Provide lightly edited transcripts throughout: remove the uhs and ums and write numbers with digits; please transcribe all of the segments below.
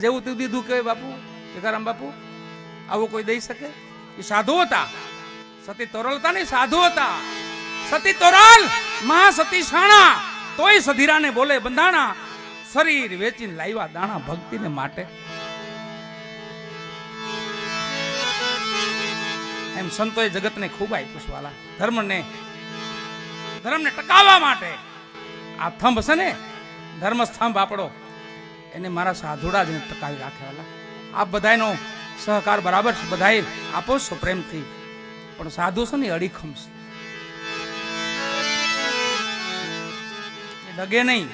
જેવું તું દીધું કે બાપુ ટીકારામ બાપુ આવું કોઈ દઈ શકે? એ સાધુ હતા. સતી તોરલતા નહીં, સાધુ હતા. સતી તોરલ મા સતી શાણા તોય સધીરાને બોલે બંધાણા, શરીર વેચીને લાવ્યા દાણા ભક્તિને માટે. એમ સંતોએ જગતને ખૂબ આપ્યું છે વાલા. ધર્મને ટકાવવા માટે આ થંભ છે ને, ધર્મ સ્તંભ આપણો, એને મારા સાધુડા જ ટકાવી રાખેલા. આપ બધાનો સહકાર બરાબર છે, બધાએ આપો છો પ્રેમથી, પણ સાધુ છે ને અડીખમ છે, એ ડગે નહીં.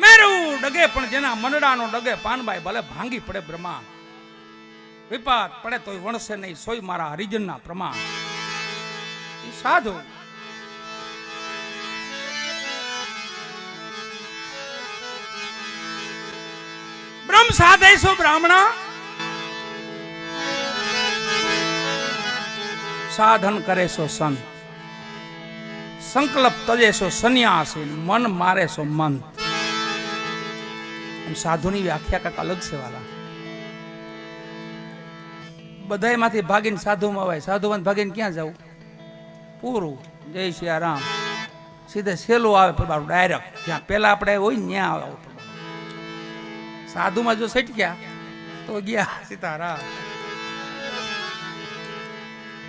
મેરું ડગે પણ જેના મનડાનો ડગે પાનબાઈ ભલે ભાંગી પડે બ્રહ્મા, વિપાત પડે તોય વણશે નહીં સોય મારા હરિજનના પ્રમાણ. એ સાધુ બ્રહ્મ સાધેશો બ્રાહ્મણા, સાધન કરેશો સંત, સંકલ્પ તજેશો સંન્યાસી, મન મારેશો મંત. સાધુની વ્યાખ્યા કાંઈક અલગ છે વાલા. બધામાંથી ભાગીને સાધુમાં આવે, સાધુમાં ભાગીને ક્યાં જવું? પૂરું જય શ્રી રામ, સીધે સેલું આવે ડાયરેક્ટ, જ્યાં પેલા આપણે હોય ને ત્યાં આવે. સાધુમાં જો સેટ ગયા તો ગયા સીતારામ.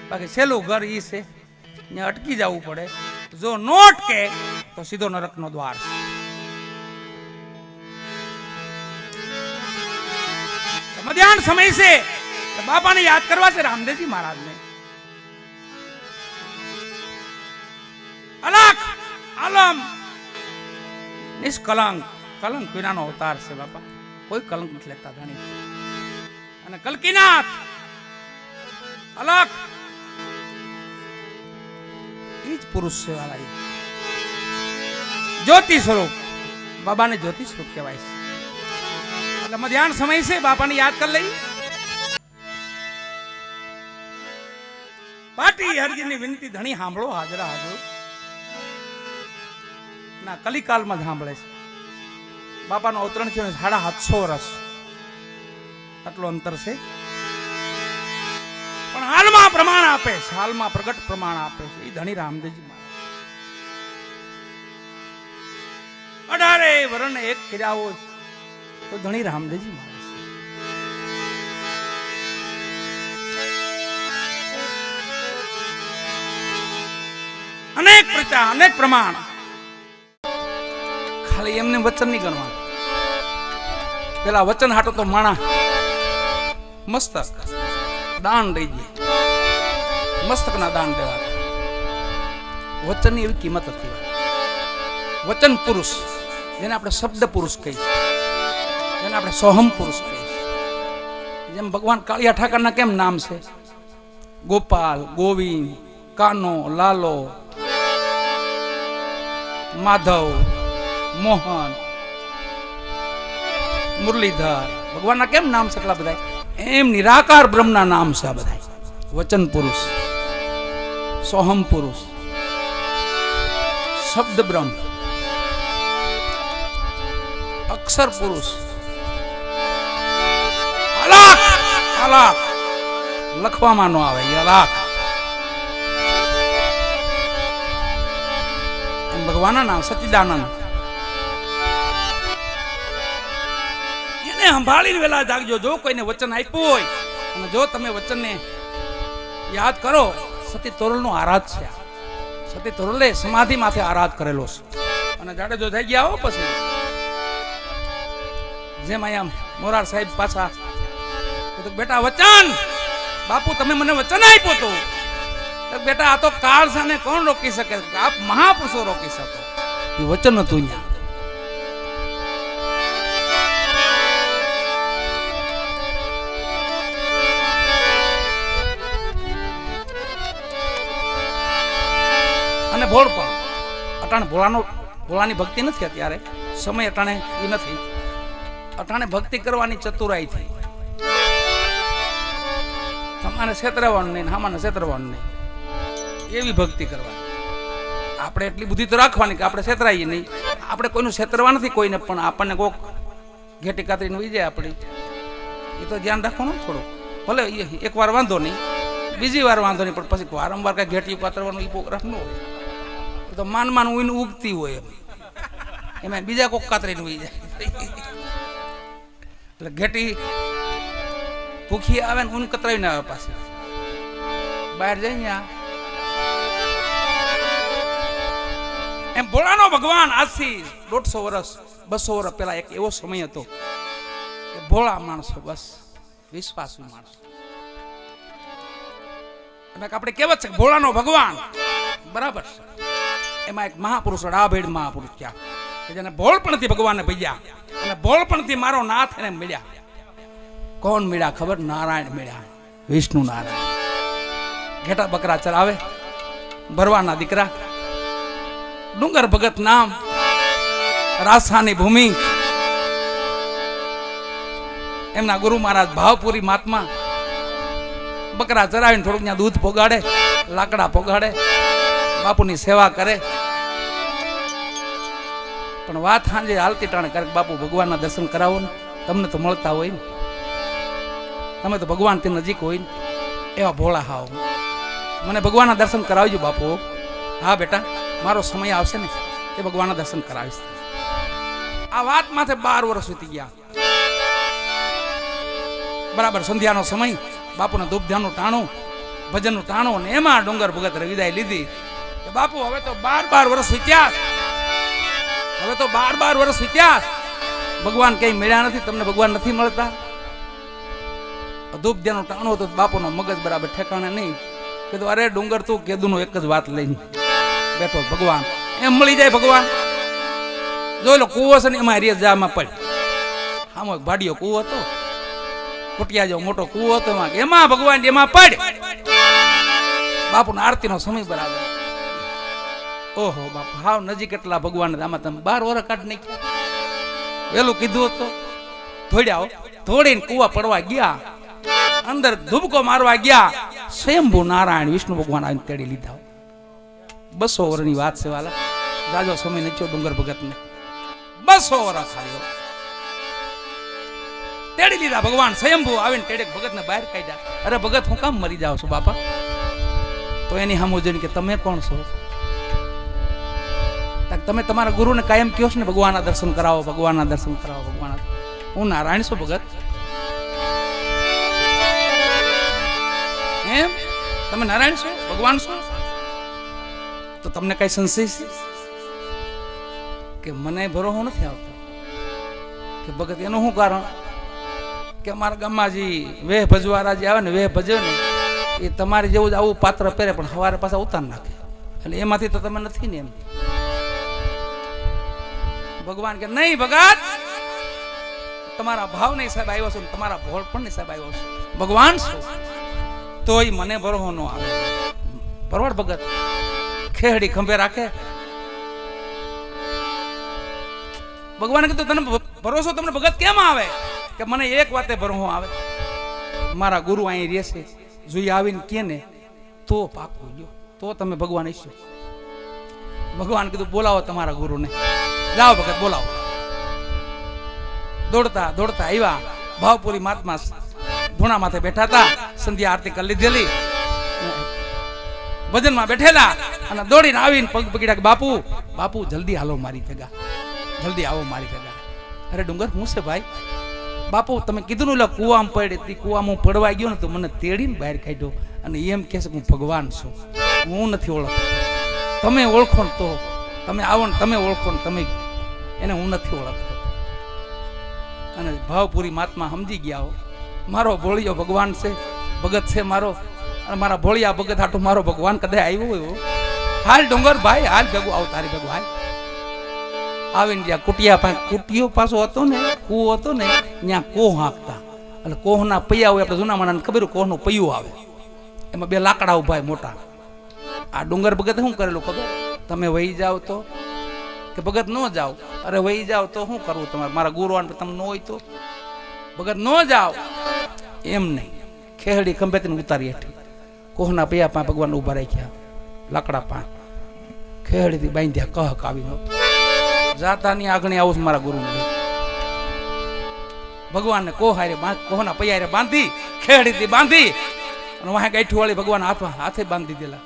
બાકી છેલ્લું ઘર ઈ છે, ત્યાં અટકી જવું પડે. જો નો અટકે તો સીધો નરકનો દ્વાર છે. મધ્યાહન સમય છે, બાપાને યાદ કરવા છે, રામદેવજી મહારાજને. અલખ આલમ નિષ્કલંક, કલંક વિનાનો અવતાર છે બાપા, કોઈ કલંક નથી લેતા જાણી. અને કલકીનાથ અલખ એ જ પુરુષ છે વાલા. જ્યોતિ સ્વરૂપ, બાબાને જ્યોતિ સ્વરૂપ કહેવાય છે. એટલે મધ્યાહન સમય છે, બાપાને યાદ કરી લઈ. પાટી હરજીની વિનંતી ધણી સાંભળો, હાજરા હાજર ના કલિકાલમાં જ સાંભળે છે. બાપાનું અવતરણ થયું 750 વર્ષ, આટલું અંતર છે. પણ હાલમાં પ્રમાણ આપે છે, હાલમાં પ્રગટ પ્રમાણ આપે છે એ ધણી રામદેવજી મહારાજ. 18 વર્ષને એક કર્યા હોય તો ધણી રામદેવજી મહારાજ. અનેક પ્રચાર, અનેક પ્રમાણ. ખાલી એમને વચન નહીં ગણવાનું. પેલા વચન હાટો તો માણા મસ્તક દાન દઈ દે, મસ્તકના દાન દેવા. વચનની એવી કિંમત હતી. વચન પુરુષ, જેને આપણે શબ્દ પુરુષ કહીએ, જેને આપણે સોહમ પુરુષ કહીએ. જેમ ભગવાન કાળિયા ઠાકરના કેમ નામ છે? ગોપાલ, ગોવિંદ, કાનો, લાલો, માધવ, મોહન, મુરલીધર. ભગવાનના કેમ નામ છે એટલા બધા? એમ નિરાકાર બ્રહ્મના નામ છે આ બધા. વચન પુરુષ, સોહમ પુરુષ, શબ્દ બ્રહ્મ, અક્ષર પુરુષ, અલાક. અલાક લખવામાં નો આવે, અલાક. એમ ભગવાનના નામ સચ્ચિદાનંદ. સંભાળીને વેલા જાગજો. જો કોઈને વચન આપ્યું હોય અને જો તમે વચનને યાદ કરો. સતી તોરલનો આરાધ છે. સતી તોરલે સમાધિ માથે આરાધ કરેલો છે. અને જાડેજો થઈ ગયા હો પછી. જેમ અહીંયા મોરાર સાહેબ પાછા તો બેટા વચન, બાપુ તમે મને વચન આપ્યું હતું. બેટા આ તો કાળ છે ને કોણ રોકી શકે? આપ મહાપુરુષો રોકી શકો. એ વચન હતું અહીંયા. અને ભોળ પણ અટાણે ભોળાની ભક્તિ નથી. અત્યારે સમય અટાણે એ નથી. અટાણે ભક્તિ કરવાની ચતુરાઈ થઈ. તમારે છેતરવાનું નહીં, હામાને છેતરવાનું નહીં, એવી ભક્તિ કરવાની. આપણે એટલી બુદ્ધિ તો રાખવાની કે આપણે છેતરાઈએ નહીં. આપણે કોઈનું છેતરવા નથી કોઈને, પણ આપણને કોક ઘેટી કાતરીને વહી જાય આપણી એ તો ધ્યાન રાખવાનું થોડું. ભલે એક વાર વાંધો નહીં, બીજી વાર વાંધો નહીં, પણ પછી વારંવાર કઈ ઘેટી પાતરવાનું એ પ્રોગ્રામ ન હોય. એ તો માન ઉઈને ઉગતી હોય એમાં બીજા કોક કાતરીને ઉઈ જાય. એટલે ઘેટી ભૂખી આવે ને ઊન કતરાવીને આવે પાછી બહાર જાય ને એમ ભોળાનો ભગવાન આજથી 150 વર્ષ 200 વર્ષ પહેલા એક એવો સમય હતો કે ભોળા માણસો, બસ વિશ્વાસુ માણસો. આપણે કહેવત છે ભોળાનો ભગવાન, બરાબર છે. એમાં એક મહાપુરુષ ડાભેડ મહાપુરુષ થયા કે જેને ભોળપણથી ભગવાનને ભજ્યા અને ભોળપણથી મારો નાથ એને મળ્યા. કોણ મળ્યા ખબર? નારાયણ મળ્યા, વિષ્ણુ નારાયણ. ઘેટા બકરા ચરાવે, ભરવાના દીકરા, ડુંગર ભગત નામ, રાસાની ભૂમિ. એમના ગુરુ મહારાજ ભાવપુરી મહાત્મા બકરા ચરાવીને થોડુંક ત્યાં દૂધ પોગાડે, લાકડા પોગાડે, બાપુની સેવા કરે. પણ વાત સાંજે હાલતી ટાણે કરે બાપુ ભગવાનના દર્શન કરાવો ને, તમને તો મળતા હોય ને, તમે તો ભગવાન થી નજીક હોય ને. એવા ભોળા હાવ, મને ભગવાનના દર્શન કરાવજો બાપુ. હા બેટા, મારો સમય આવશે ને એ ભગવાનના દર્શન કરાવીશ. આ વાત માથે 12 વર્ષ વીતી ગયા. બરાબર સંધ્યાનો સમય, બાપુને ધૂપ ધ્યાનનું ટાણું, ભજનનું ટાણું, અને એમાં ડુંગર ભગત વિદાય લીધી. બાપુ હવે તો 12 વર્ષ વીત્યા, હવે તો 12 વર્ષ વીત્યા, ભગવાન કઈ મળ્યા નથી. તમને ભગવાન નથી મળતા. ધૂપ ધ્યાનનું ટાણું હતું, બાપુનો મગજ બરાબર ઠેકાણે નહીં. કીધું અરે ડુંગર તું કેદુનો એક જ વાત લઈને બેઠો, ભગવાન એમ મળી જાય. ભગવાન જોઈ લો કૂવો છે ને એમાં રેત જામાં પડ. આમાં એક ભાડિયો કૂવો હતો, કુટિયા જેવો મોટો કૂવો હતો, એમાં ભગવાન એમાં પડ. બાપુનો આરતીનો સમય બરાબર. ઓહો બાપુ હાવ નજીક એટલા ભગવાન, આમાં તમે 12 વર્ષ કાઢ નાખ્યા. વેલું કીધું હતું થોડ્યા થોડીને કૂવા પડવા ગયા, અંદર ધુબકો મારવા ગયા. સ્વયંભુ નારાયણ વિષ્ણુ ભગવાન આવીને તેડી લીધા. 200 વર્ષની વાત છે વાલા, જાજો સમય નચ્યો ડુંગર ભગત ને. 200 વર્ષ ખાલી તેડી લીધા ભગવાન. સ્વયંભુ આવીને તેડે ભગત ને બહાર કાઢ્યા. અરે ભગત હું કામ મરી જાવ છું બાપા? તો એની સામું જોઈને કે તમે કોણ છો? તમે તમારા ગુરુને કાયમ કહો છો ને ભગવાનના દર્શન કરાવો, ભગવાનના દર્શન કરાવો, ભગવાન. હું નારાયણ છું ભગત. એમ તમે નારાયણ છો, ભગવાન છો? તો તમને કઈ સંશય છે કે મને ભરોસો નથી આવતો કે ભગત? એનું શું કારણ કે અમારા ગામમાં જે વેહ ભજવારા જે આવે ને, વેહ ભજવે ને, એ તમારે જેવું જ આવું પાત્ર પહેરે પણ સવારે પાછા ઉતાર નાખે. એટલે એમાંથી તો તમે નથી ને એમ. ભગવાન કે નહીં ભગત, તમારા ભાવ નહીં સાહેબ આવ્યો છો, તમારા ભોળ પણ નહીં સાહેબ આવ્યો છો. ભગવાન છો તોય મને ભરોસો ન આવે. બરોબર ભગત ખેહડી ખંભે રાખે. ભગવાને કીધું તને ભરોસો તમને ભગત કેમ આવે? કે મને એક વાતે ભરોસો આવે, મારા ગુરુ અહીં રહેશે, જોઈ આવીને કે ને તો પાકું ગયો, તો તમે ભગવાન ઈશ્વર. ભગવાન કીધું બોલાવો તમારા ગુરુને. જાઓ ભગત બોલાવો. દોડતા દોડતા આવ્યા. ભાવપુરી મહાત્મા ધૂણા માથે બેઠા હતા, સંધ્યા આરતી કરી લીધેલી, ભજનમાં બેઠેલા, અને દોડીને આવીને પગ પકડ્યા કે બાપુ બાપુ જલ્દી હાલો મારી ભેગા, જલ્દી આવો મારી ભેગા. અરે ડુંગર હું છે ભાઈ? બાપુ તમે કીધું ને કુવામાં પડે, કુવામાં હું પડવા ગયો ને તો મને તેડીને બહાર કાઢ્યો, અને એમ કહે છે કે હું ભગવાન છું. હું નથી ઓળખતો. તમે ઓળખો ને તો તમે આવો ને, તમે ઓળખો ને તમે એને, હું નથી ઓળખતો. અને ભાવપુરી મહાત્મા સમજી ગયા હો, મારો ભોળિયો ભગવાન છે, ભગત છે મારો, અને મારા ભોળિયા ભગત હાટું મારો ભગવાન કદાચ આવ્યો હોય. હાલ ડુંગર ભાઈ હાલ ભેગું આવ, તારી ભેગું હાલ. આવીને જ્યાં કુટિયા પાસે, કુટિયો પાછો હતો ને, કૂવો હતો ને, ત્યાં કોહ હાંકતા. એટલે કોહના પૈયા હોય, આપણે જૂના માણસને ખબર કોહનું પૈયું આવે, એમાં 2 લાકડા ઉભા મોટા. આ ડુંગર ભગત શું કરેલું ખબર? તમે વહી જાવ તો કે ભગત ન જાઓ? અરે વહી જાવ તો શું કરવું તમારે? મારા ગુરુવાન તમે ન હોય તો ભગત ન જાઓ એમ નહીં. ખેહડી ખંભેથી ઉતારી હેઠી કોહના પૈયા પા ભગવાન ઉભા રાખ્યા, લાકડા પા ખેહડીથી બાંધ્યા. કહક આવી જાતાની આગળ આવું મારા ગુરુ. ભગવાનને કોહના પૈયારે બાંધી ખેડીથી બાંધી અને વાહે ગાંઠું વાળી ભગવાન હાથે બાંધી દીધેલા.